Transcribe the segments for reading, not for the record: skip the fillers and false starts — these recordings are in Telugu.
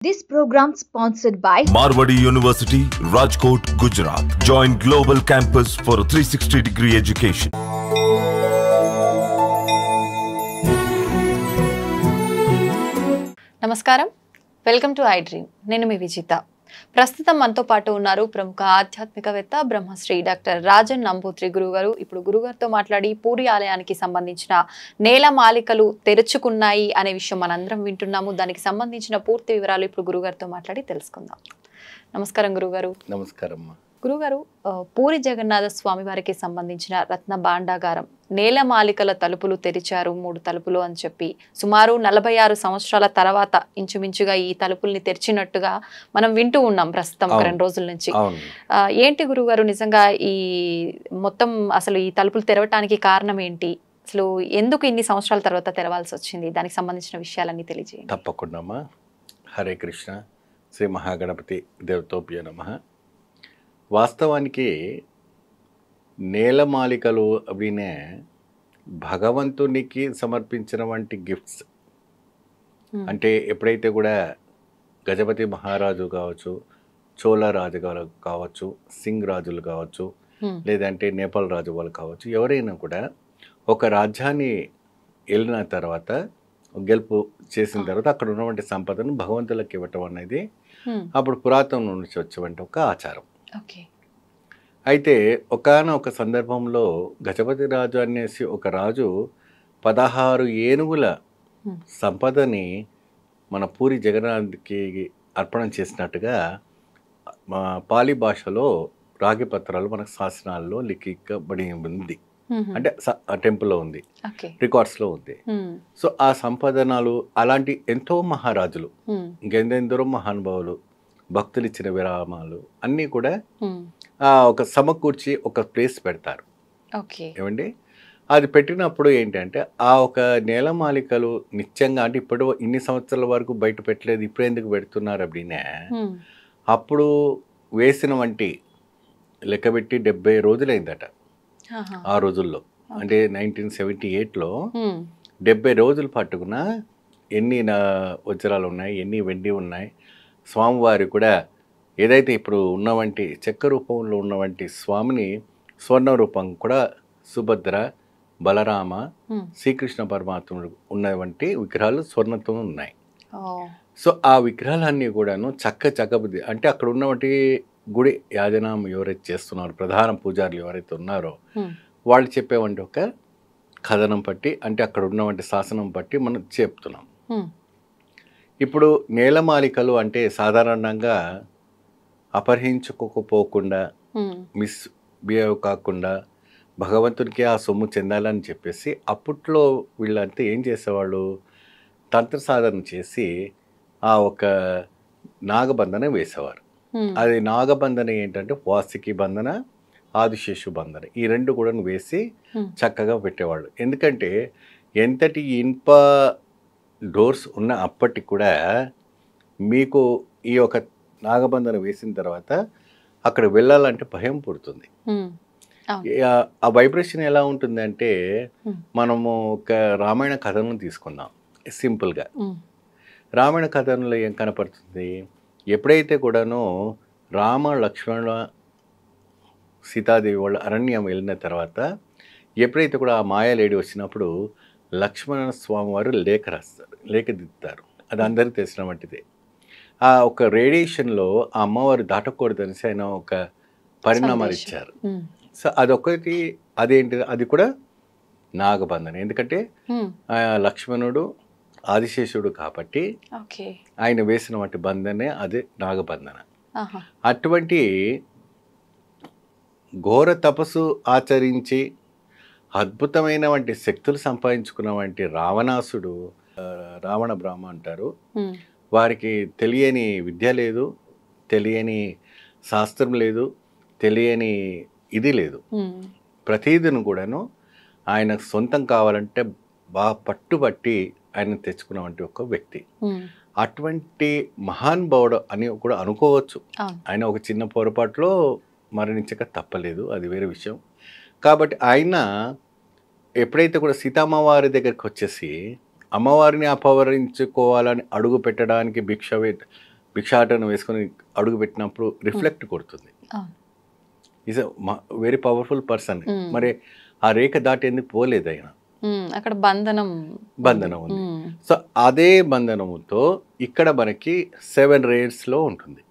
This program sponsored by Marwadi University, Rajkot, Gujarat. Join Global Campus for a 360-degree education. నమస్కారం, వెల్కమ్ టు ఐ డ్రీమ్. నేను మీ విజిత. ప్రస్తుతం మనతో పాటు ఉన్నారు ప్రముఖ ఆధ్యాత్మికవేత్త బ్రహ్మశ్రీ డాక్టర్ రాజన్ నంబూత్రి గురుగారు. ఇప్పుడు గురుగారితో మాట్లాడి పూరి ఆలయానికి సంబంధించిన నేలమాలికలు తెరుచుకున్నాయి అనే విషయం మనందరం వింటున్నాము. దానికి సంబంధించిన పూర్తి వివరాలు ఇప్పుడు గురుగారితో మాట్లాడి తెలుసుకుందాం. నమస్కారం గురుగారు. నమస్కారం. గురుగారు, పూరి జగన్నాథ స్వామి వారికి సంబంధించిన రత్న భాండాగారం నేలమాలికల తలుపులు తెరిచారు, 3 తలుపులు అని చెప్పి సుమారు 46 సంవత్సరాల తర్వాత ఇంచుమించుగా ఈ తలుపుల్ని తెరిచినట్టుగా మనం వింటూ ఉన్నాం ప్రస్తుతం 2 రోజుల నుంచి. ఏంటి గురుగారు నిజంగా ఈ మొత్తం అసలు ఈ తలుపులు తెరవటానికి కారణం ఏంటి? అసలు ఎందుకు ఇన్ని సంవత్సరాల తర్వాత తెరవాల్సి వచ్చింది? దానికి సంబంధించిన విషయాలన్నీ తెలియజేయండి. తప్పకుండా. హరే కృష్ణ. శ్రీ మహాగణపతి దేవతోభ్యో నమః. వాస్తవానికి నేలమాలికలు అవినే భగవంతునికి సమర్పించిన వంటి గిఫ్ట్స్. అంటే ఎప్పుడైతే కూడా గజపతి మహారాజు కావచ్చు, చోళ రాజు కావచ్చు, సింగ్ రాజులు కావచ్చు, లేదంటే నేపాల్ రాజు వాళ్ళు కావచ్చు, ఎవరైనా కూడా ఒక రాజ్యాన్ని వెళ్ళిన తర్వాత గెలుపు చేసిన తర్వాత అక్కడ ఉన్నటువంటి సంపదను భగవంతులకు ఇవ్వటం అనేది అప్పుడు పురాతనం నుంచి వచ్చేటువంటి ఒక ఆచారం. అయితే ఒకానొక సందర్భంలో గజపతి రాజు అనేసి ఒక రాజు 16 ఏనుగుల సంపదని మన పూరి జగన్నాథ్కి అర్పణం చేసినట్టుగా పాలి భాషలో రాగి పత్రాలు మనకు శాసనాల్లో లిఖించబడి ఉంది. అంటే టెంపుల్లో ఉంది, రికార్డ్స్లో ఉంది. సో ఆ సంపదనాలు అలాంటి ఎంతో మహారాజులు, ఇంకెందెందరో మహానుభావులు, భక్తులు ఇచ్చిన విరామాలు అన్నీ కూడా ఒక సమకూర్చి ఒక ప్లేస్ పెడతారు. ఏమండి, అది పెట్టినప్పుడు ఏంటంటే ఆ ఒక నేలమాలికలు నిత్యంగా, అంటే ఇప్పుడు ఇన్ని సంవత్సరాల వరకు బయట పెట్టలేదు, ఇప్పుడు ఎందుకు పెడుతున్నారు அப்படின்னா, అప్పుడు వేసిన వంటి లెక్కబెట్టి 70 రోజులైందట ఆ రోజుల్లో. అంటే 1978లో 70 రోజులు పట్టుకున్న ఎన్ని వజ్రాలు ఉన్నాయి, ఎన్ని వెండి ఉన్నాయి. స్వామివారి కూడా ఏదైతే ఇప్పుడు ఉన్నవంటి చెక్క రూపంలో ఉన్నవంటి స్వామిని స్వర్ణ రూపం కూడా సుభద్ర, బలరామ, శ్రీకృష్ణ పరమాత్ముడు ఉన్నవంటి విగ్రహాలు స్వర్ణతో ఉన్నాయి. సో ఆ విగ్రహాలన్నీ కూడాను చక్కబుద్ధి, అంటే అక్కడ ఉన్నవంటి గుడి యాజనం ఎవరైతే చేస్తున్నారు, ప్రధాన పూజారులు ఎవరైతే ఉన్నారో వాళ్ళు చెప్పేవంటి ఒక కథనం బట్టి, అంటే అక్కడ ఉన్నవంటి శాసనం బట్టి మనం చెప్తున్నాం. ఇప్పుడు నేలమాలికలు అంటే సాధారణంగా అపహరించుకోకపోకుండా, మిస్బిహేవ్ కాకుండా భగవంతునికి ఆ సొమ్ము చెందాలని చెప్పేసి అప్పట్లో వీళ్ళంతా ఏం చేసేవాళ్ళు, తంత్ర సాధన చేసి ఆ ఒక నాగబంధన వేసేవారు. అది నాగబంధన ఏంటంటే వాసుకి బంధన, ఆదిశేషు బంధన, ఈ 2 కూడా వేసి చక్కగా పెట్టేవాళ్ళు. ఎందుకంటే ఎంతటి ఇనుప డోర్స్ ఉన్న అప్పటికి కూడా మీకు ఈ యొక్క నాగబంధన వేసిన తర్వాత అక్కడ వెళ్ళాలంటే భయం పుడుతుంది. ఆ వైబ్రేషన్ ఎలా ఉంటుంది అంటే, మనము ఒక రామాయణ కథను తీసుకుందాం సింపుల్గా. రామాయణ కథనంలో ఏం కనపడుతుంది, ఎప్పుడైతే కూడాను రామ, లక్ష్మణ, సీతాదేవి వాళ్ళు అరణ్యం వెళ్ళిన తర్వాత ఎప్పుడైతే కూడా ఆ మాయాలేడి వచ్చినప్పుడు లక్ష్మణ స్వామి వారు లేఖ రాస్తారు, లేఖ దిద్దుతారు. అది అందరికీ తెలిసిన వంటిదే. ఆ ఒక రేడియేషన్లో ఆ అమ్మవారు దాటకూడదనేసి ఆయన ఒక పరిణామాలు ఇచ్చారు. సో అదొకటి, అదేంటి, అది కూడా నాగబంధన. ఎందుకంటే లక్ష్మణుడు ఆదిశేషుడు కాబట్టి ఆయన వేసిన వంటి బంధనే అది నాగబంధన. అటువంటి ఘోర తపస్సు ఆచరించి అద్భుతమైన వంటి శక్తులు సంపాదించుకున్న వంటి రావణాసుడు, రావణ బ్రహ్మ అంటారు, వారికి తెలియని విద్య లేదు, తెలియని శాస్త్రం లేదు, తెలియని ఇది లేదు. ప్రతిదిని కూడాను ఆయన సొంతం కావాలంటే బాగా పట్టుబట్టి ఆయన తెచ్చుకున్నటువంటి ఒక వ్యక్తి. అటువంటి మహానుభావుడు అని కూడా అనుకోవచ్చు. ఆయన ఒక చిన్న పొరపాటులో మరణించక తప్పలేదు, అది వేరే విషయం. కాబట్టి ఆయన ఎప్పుడైతే కూడా సీతమ్మవారి దగ్గరికి వచ్చేసి అమ్మవారిని అపహరించుకోవాలని అడుగు పెట్టడానికి భిక్షాటన వేసుకొని అడుగు పెట్టినప్పుడు రిఫ్లెక్ట్ కొడుతుంది. Is very powerful person. మరి ఆ రేఖ దాటేందుకు పోలేదు ఆయన, అక్కడ బంధనం ఉంది. సో అదే బంధనముతో ఇక్కడ మనకి 7 layers ఉంటుంది.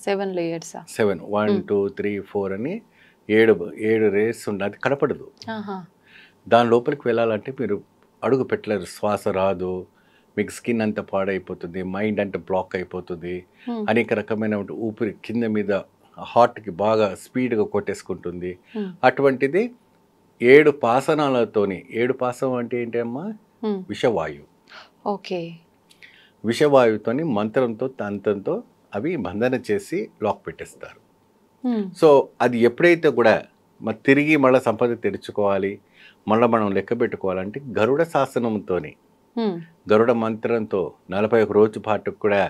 7 layers 7 1 2 3 4 అని 7 layers ఉంది. అది కనపడదు. దాని లోపలికి వెళ్ళాలంటే మీరు అడుగు పెట్టలేరు. శ్వాస రాదు, మీకు స్కిన్ అంతా పాడైపోతుంది, మైండ్ అంతా బ్లాక్ అయిపోతుంది, అనేక రకమైన ఊపిరి కింద మీద హార్ట్కి బాగా స్పీడ్గా కొట్టేసుకుంటుంది. అటువంటిది 7 పాసనాలతోని, 7 పాసనం అంటే ఏంటమ్మా, విషవాయువు. ఓకే, విషవాయువుతోని మంత్రంతో తంత్రంతో అవి బంధన చేసి లాక్ పెట్టేస్తారు. సో అది ఎప్పుడైతే కూడా తిరిగి మళ్ళీ సంపద తెరుచుకోవాలి, మళ్ళీ మనం లెక్క పెట్టుకోవాలంటే గరుడ శాసనంతో, గరుడ మంత్రంతో 41 రోజు పాటు కూడా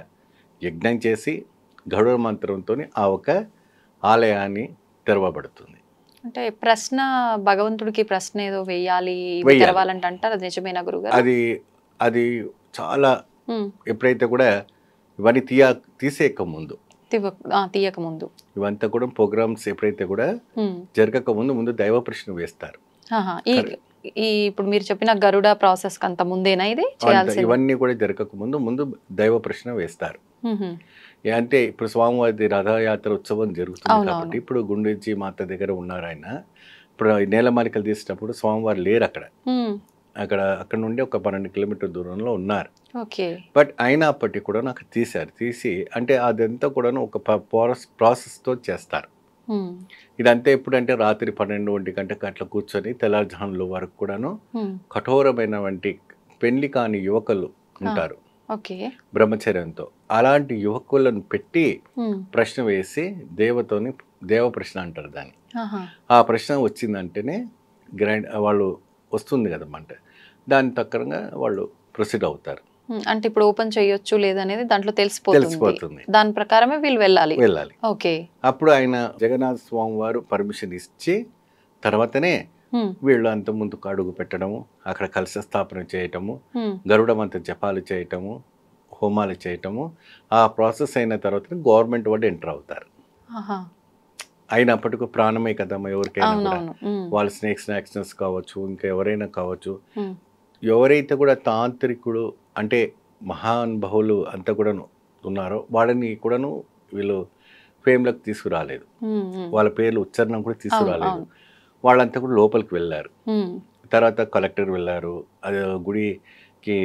యజ్ఞం చేసి గరుడ మంత్రంతో ఆ ఒక ఆలయాన్ని తెరవబడుతుంది. అంటే ప్రశ్న, భగవంతుడికి ప్రశ్న ఏదో వేయాలి తెరవాలంటే అంటారు, అది నిజమేనా గురుగారు? అది చాలా ఎప్పుడైతే కూడా ఇవన్నీ తీసేయక ముందు ఇవంతా కూడా ప్రోగ్రామ్స్ ఎప్పుడైతే కూడా జరగక ముందు దైవ ప్రశ్న వేస్తారు. ఇప్పుడు మీరు చెప్పిన గరుడ ప్రాసెస్ అంత ముందేనా ఇది చేయాల్సింది? ఇవన్నీ కూడా జరగక ముందు దైవ ప్రశ్న వేస్తారు. అంటే ఇప్పుడు స్వామివారి రథయాత్ర ఉత్సవం జరుగుతుంది కాబట్టి ఇప్పుడు గుండెజీ మాత దగ్గర ఉన్నారు ఆయన. ఇప్పుడు నేలమాలికలు తీసినప్పుడు స్వామివారు లేరు అక్కడ నుండి ఒక 12 కిలోమీటర్ల దూరంలో ఉన్నారు. బట్ అయినప్పటికీ కూడా నాకు తీసి అంటే అదంతా కూడా ఒక ప్రాసెస్తో చేస్తారు. ఇదంతా ఎప్పుడంటే రాత్రి 12-1 గంటకు అట్లా కూర్చొని తెల్లారుజాముల వరకు కూడాను కఠోరమైన వంటి పెళ్లి కాని యువకులు ఉంటారు బ్రహ్మచర్యంతో. అలాంటి యువకులను పెట్టి ప్రశ్న వేసి దేవ ప్రశ్న అంటారు దాన్ని. ఆ ప్రశ్న వచ్చిందంటేనే వాళ్ళు వస్తుంది కదమ్మంట, దాని ప్రకారంగా వాళ్ళు ప్రొసీడ్ అవుతారు. అంటే ఇప్పుడు ఓపెన్ చేయొచ్చు లేదనేది దాంట్లో తెలిసిపోతుంది, దాని ప్రకారమే వీళ్ళు వెళ్ళాలి. ఓకే, అప్పుడు ఆయన జగన్నాథ స్వామి వారు పర్మిషన్ ఇచ్చి తర్వాతనే వీళ్ళు అంత ముందుకు అడుగు పెట్టడము, అక్కడ కలశ స్థాపన చేయటము, గరుడమంత జపాలు చేయటము, హోమాలు చేయటము. ఆ ప్రాసెస్ అయిన తర్వాత గవర్నమెంట్ వాళ్ళు ఎంటర్ అవుతారు. అయినప్పటికీ ప్రాణమే కదమ్మా ఎవరికైనా కూడా. వాళ్ళు స్నేక్స్ యాక్సిడెంట్స్ కావచ్చు, ఇంకా ఎవరైనా కావచ్చు. ఎవరైతే కూడా తాంత్రికుడు అంటే మహానుభావులు అంతా కూడా ఉన్నారో వాళ్ళని కూడాను వీళ్ళు ఫేమ్లోకి తీసుకురాలేదు, వాళ్ళ పేర్లు ఉచ్చారణ కూడా తీసుకురాలేదు. వాళ్ళంతా కూడా లోపలికి వెళ్ళారు. తర్వాత కలెక్టర్ వెళ్ళారు, అది గుడికి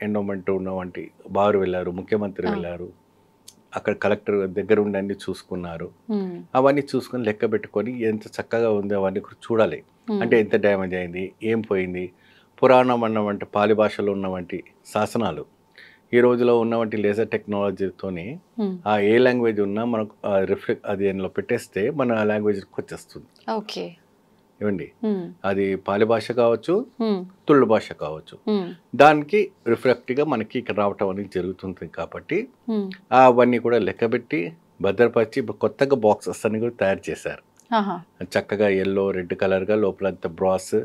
ఎండోమెంట్ ఉన్న వంటి వారు వెళ్ళారు, ముఖ్యమంత్రి వెళ్ళారు, అక్కడ కలెక్టర్ దగ్గర ఉండి అన్ని చూసుకున్నారు. అవన్నీ చూసుకొని లెక్క పెట్టుకొని ఎంత చక్కగా ఉంది అవన్నీ కూడా చూడాలి. అంటే ఎంత డ్యామేజ్ అయింది, ఏం పోయింది. పురాణం అన్నవంటి పాలి భాషలో ఉన్నవంటి శాసనాలు ఈ రోజులో ఉన్నవంటి లేజర్ టెక్నాలజీతోని ఆ ఏ లాంగ్వేజ్ ఉన్నా మనకు అది అందులో పెట్టేస్తే మన లాంగ్వేజ్కి వచ్చేస్తుంది. ఏమండి, అది పాలి భాష కావచ్చు, తుళ్ళు భాష కావచ్చు, దానికి రిఫ్లెక్ట్గా మనకి ఇక్కడ రావటం అనేది జరుగుతుంది. కాబట్టి అవన్నీ కూడా లెక్కబెట్టి భద్రపరిచి కొత్తగా బాక్సెస్ అన్ని కూడా తయారు చేశారు. చక్కగా ఎల్లో రెడ్ కలర్గా లోపలంతా బ్రాస్,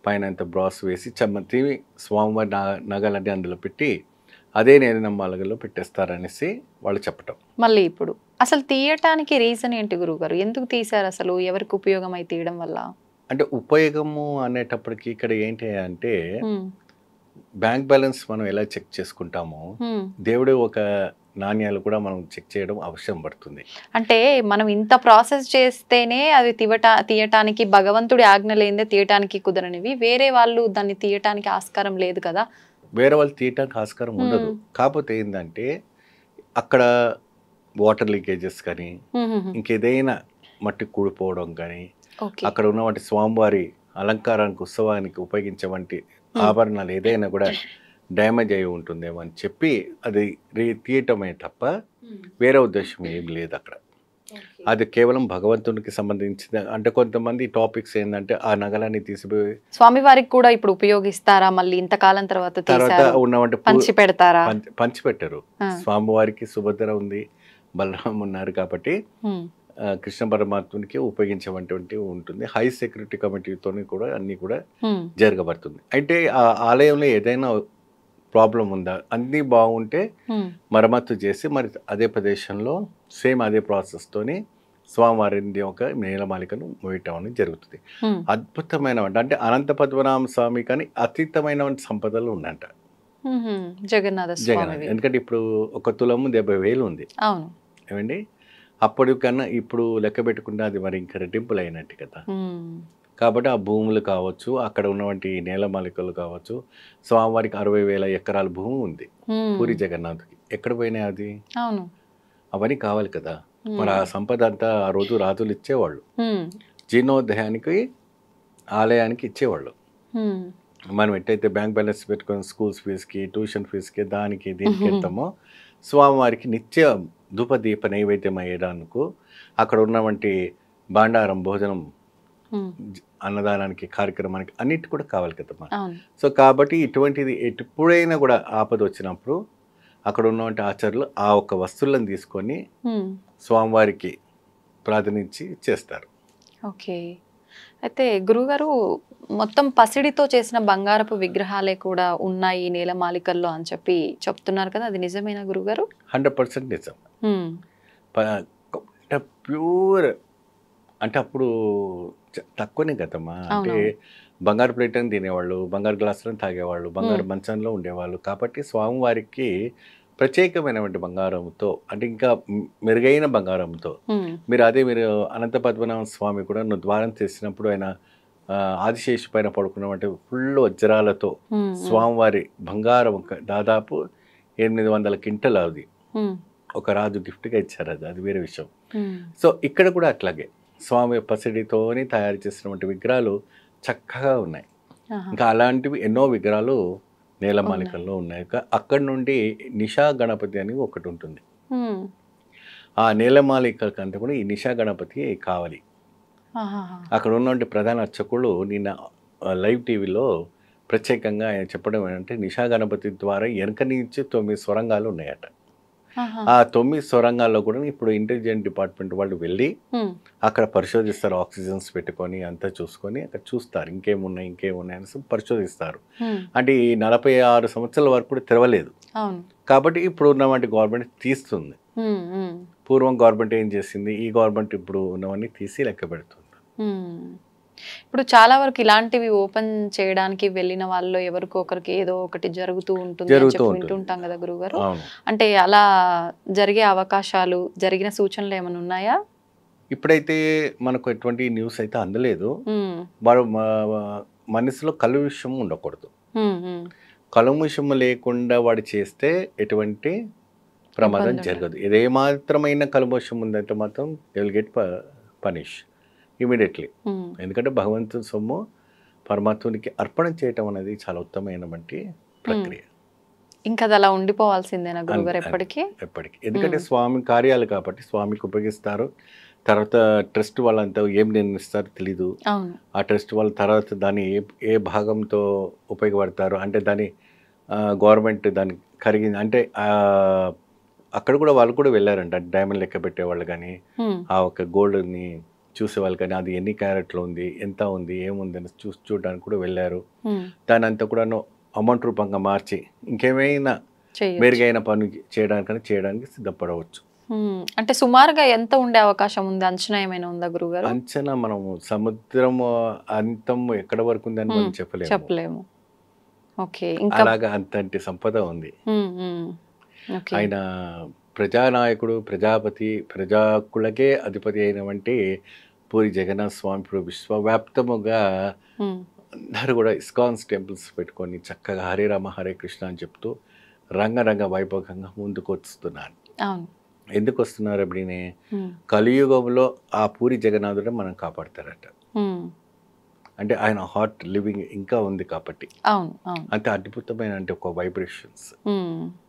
పైన అంత బ్రాస్ వేసి చమ్మతి స్వామివారి నగలన్నీ అందులో పెట్టి అదే నేలనమ్మాలలో పెట్టేస్తారనేసి వాళ్ళు చెప్పటం. మళ్ళీ ఇప్పుడు అసలు తీయటానికి రీజన్ ఏంటి గురుగారు? ఎందుకు తీశారు అసలు? ఎవరికి ఉపయోగం అయి తీయడం వల్ల? అంటే ఉపయోగము అనేటప్పటికి ఇక్కడ ఏంటి అంటే బ్యాంక్ బ్యాలెన్స్ మనం ఎలా చెక్ చేసుకుంటామో దేవుడు ఒక నాణ్యాలు కూడా మనం చెక్ చేయడం అవసరం పడుతుంది. అంటే మనం ఇంత ప్రాసెస్ చేస్తేనే అది తీయటానికి భగవంతుడి ఆజ్ఞ లేదే తీయటానికి కుదరనివి, వేరే వాళ్ళు దాన్ని తీయటానికి ఆస్కారం లేదు కదా. వేరే వాళ్ళు తీయటానికి ఆస్కారం ఉండదు. కాకపోతే ఏంటంటే అక్కడ వాటర్ లీకేజెస్ కానీ ఇంకేదైనా మట్టి కూడిపోవడం కానీ అక్కడ ఉన్నవంటి స్వామివారి అలంకారానికి ఉత్సవానికి ఉపయోగించే వంటి ఆభరణాలు ఏదైనా కూడా డ్యామేజ్ అయి ఉంటుందేమో అని చెప్పి అది తీయటమే తప్ప వేరే ఉద్దేశం ఏం లేదు అక్కడ. అది కేవలం భగవంతునికి సంబంధించిన. అంటే కొంతమంది టాపిక్స్ ఏంటంటే ఆ నగలాన్ని తీసిపోయి స్వామివారికి కూడా ఇప్పుడు ఉపయోగిస్తారా? మళ్ళీ ఇంతకాలం తర్వాత ఉన్నవంటి పంచి పెడతారా? పంచి పెట్టరు. స్వామివారికి సుభద్ర ఉంది, బలరాం ఉన్నారు కాబట్టి కృష్ణ పరమాత్మునికి ఉపయోగించేటువంటి ఉంటుంది. హై సెక్యూరిటీ కమిటీతో కూడా అన్నీ కూడా జరగబడుతుంది. అయితే ఆ ఆలయంలో ఏదైనా ప్రాబ్లం ఉందా, అన్నీ బాగుంటే మరమ్మతు చేసి మరి అదే ప్రదేశంలో సేమ్ అదే ప్రాసెస్తోని స్వామివారిని ఒక నీలమాలికను మోయటం అనేది జరుగుతుంది. అద్భుతమైన అంటే అనంత పద్మనాభ స్వామి కానీ అతీతమైన సంపదలు ఉన్నాయంట జగన్నాథ స్వామి. ఎందుకంటే ఇప్పుడు 1 తులము 70,000 ఉంది. అవును ఏమండి, అప్పటి కన్నా ఇప్పుడు లెక్క పెట్టుకుంటే అది మరి ఇంకా రెట్టింపులు అయినట్టు కదా. కాబట్టి ఆ భూములు కావచ్చు, అక్కడ ఉన్నటువంటి నేలమాలికలు కావచ్చు, స్వామివారికి 60,000 ఎకరాల భూమి ఉంది పూరి జగన్నాథ్కి. ఎక్కడ పోయినాయి అది? అవును, అవన్నీ కావాలి కదా. మరి ఆ సంపద అంతా ఆ రోజు రాజులు ఇచ్చేవాళ్ళు, జీర్ణోదయానికి ఆలయానికి ఇచ్చేవాళ్ళు. మనం ఎట్టయితే బ్యాంక్ బ్యాలెన్స్ పెట్టుకొని స్కూల్స్ ఫీజుకి, ట్యూషన్ ఫీజుకి, దానికి దీనికి వెళ్తామో, స్వామివారికి నిత్య ధూపదీప నైవేద్యం అయ్యడానికి అక్కడ ఉన్నటువంటి భాండారం, భోజనం, అన్నదానానికి, కార్యక్రమానికి అన్నిటి కూడా కావాలి కదమ్మా. సో కాబట్టి ఇటువంటిది ఎప్పుడైనా కూడా ఆపద వచ్చినప్పుడు అక్కడ ఉన్నటువంటి ఆచార్యులు ఆ ఒక్క వస్తువులను తీసుకొని స్వామివారికి ప్రార్థనించి చేస్తారు. ఓకే, అయితే గురుగారు మొత్తం పసిడితో చేసిన బంగారపు విగ్రహాలే కూడా ఉన్నాయి నీలమాలికల్లో అని చెప్పి చెప్తున్నారు కదా, అది నిజమేనా గురుగారు? 100% నిజం. ప్యూర్ అంటే అప్పుడు తక్కువనే కదమ్మా. అంటే బంగారు ప్లేట్లను తినేవాళ్ళు, బంగారు గ్లాసులను తాగేవాళ్ళు, బంగారు మంచంలో ఉండేవాళ్ళు. కాబట్టి స్వామివారికి ప్రత్యేకమైనటువంటి బంగారంతో, అంటే ఇంకా మెరుగైన బంగారంతో మీరు అనంత పద్మనాభ స్వామి కూడా ద్వారం చేసినప్పుడు ఆయన ఆదిశేషు పైన పడుకున్నటువంటి ఫుల్ వజ్రాలతో స్వామివారి బంగారం దాదాపు 800 క్వింటల్ అది ఒక రాజు గిఫ్ట్గా ఇచ్చారు. అది వేరే విషయం. సో ఇక్కడ కూడా అట్లాగే స్వామి పసిడితోని తయారు చేసినటువంటి విగ్రహాలు చక్కగా ఉన్నాయి. ఇంకా అలాంటివి ఎన్నో విగ్రహాలు నీలమాలికల్లో ఉన్నాయి. అక్కడి నుండి నిషా గణపతి అని ఒకటి ఉంటుంది. ఆ నీలమాలిక కంటే కూడా ఈ నిషా గణపతి కావాలి. అక్కడ ఉన్నటువంటి ప్రధాన అర్చకులు నిన్న లైవ్ టీవీలో ప్రత్యేకంగా ఆయన చెప్పడం ఏంటంటే, నిషా గణపతి ద్వారా వెనక నుంచి 9 సొరంగాలు ఉన్నాయట. ఆ 9 సొరంగాల్లో కూడా ఇప్పుడు ఇంటెలిజెంట్ డిపార్ట్మెంట్ వాళ్ళు వెళ్ళి అక్కడ పరిశోధిస్తారు. ఆక్సిజన్స్ పెట్టుకొని అంతా చూసుకొని అక్కడ చూస్తారు ఇంకేమున్నాయి అని పరిశోధిస్తారు. అంటే ఈ 46 సంవత్సరాల వరకు కూడా తెరవలేదు. కాబట్టి ఇప్పుడు ఉన్నటువంటి గవర్నమెంట్ తీస్తుంది. పూర్వం గవర్నమెంట్ ఏం చేసింది, ఈ గవర్నమెంట్ ఇప్పుడు ఉన్నవన్నీ తీసి లెక్క పెడుతుంది. ఇప్పుడు చాలా వరకు ఇలాంటివి ఓపెన్ చేయడానికి వెళ్ళిన వాళ్ళు ఎవరికో ఒకరికి ఏదో ఒకటి జరుగుతూ ఉంటుంది వింటుంటాం కదా గురుగారు. అంటే అలా జరిగే అవకాశాలు, జరిగిన సూచనలు ఏమైనా ఉన్నాయా? ఇప్పుడైతే మనకు ఎటువంటి న్యూస్ అయితే అందలేదు. వారు మనసులో కలుషం ఉండకూడదు. కలుషం లేకుండా వాడు చేస్తే ఎటువంటి ప్రమాదం జరగదు. ఏమాత్రమైన కలుషం ఉందంటే మాత్రం they will get punish immediately. ఎందుకంటే భగవంతుని సొమ్ము పరమాత్మునికి అర్పణ చేయటం అనేది చాలా ఉత్తమమైనటువంటి ప్రక్రియ. ఇంకా అది అలా ఉండిపోవాల్సిందేనా గురుగారు ఎప్పటికీ? ఎందుకంటే స్వామి కార్యాలు కాబట్టి స్వామికి ఉపయోగిస్తారు. తర్వాత ట్రస్ట్ వాళ్ళంతా ఏం నిర్ణయిస్తారో తెలీదు. ఆ ట్రస్ట్ వాళ్ళ తర్వాత దాన్ని ఏ భాగంతో ఉపయోగపడతారు అంటే దాన్ని గవర్నమెంట్ దాన్ని కరిగింది అంటే అక్కడ కూడా వాళ్ళు కూడా వెళ్ళారంట. డైమండ్ లెక్క పెట్టేవాళ్ళు కానీ ఆ ఒక గోల్డ్ని చూసేవాళ్ళు కానీ అది ఎన్ని క్యారెట్లో ఉంది, ఎంత ఉంది, ఏముంది అని చూడడానికి కూడా వెళ్ళారు. దాని అంతా కూడా అమౌంట్ రూపంగా మార్చి ఇంకేమైనా మెరుగైన పని చేయడానికి సిద్ధపడవచ్చు. అంటే సుమారుగా ఎంత ఉండే అవకాశం ఉంది, అంచనా ఏమైనా ఉందా గురుగారు? అంచనా మనము సముద్రం అంతం ఎక్కడ వరకు ఉంది అని మనం చెప్పలేము. అలాగా అంతటి సంపద ఉంది. ఆయన ప్రజానాయకుడు, ప్రజాపతి, ప్రజాకులకే అధిపతి అయినటువంటి పూరి జగన్నాథ స్వామి ఇప్పుడు విశ్వవ్యాప్తముగా అందరూ కూడా ఇస్కాన్స్ టెంపుల్స్ పెట్టుకొని చక్కగా హరే రామ హరే కృష్ణ అని చెప్తూ రంగరంగ వైభవంగా ముందుకు వస్తున్నారు. ఎందుకు వస్తున్నారు అప్పుడే కలియుగంలో ఆ పూరి జగన్నాథుడే మనం కాపాడతారట. అంటే ఆయన హార్ట్ లివింగ్ ఇంకా ఉంది కాబట్టి అంతే అద్భుతమైన అంటే ఒక వైబ్రేషన్స్.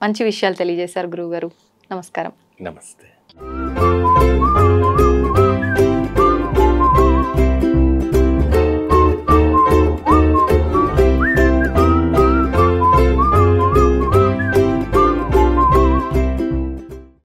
మంచి విషయాలు తెలియజేశారు గురువు గారు. నమస్కారం. నమస్తే.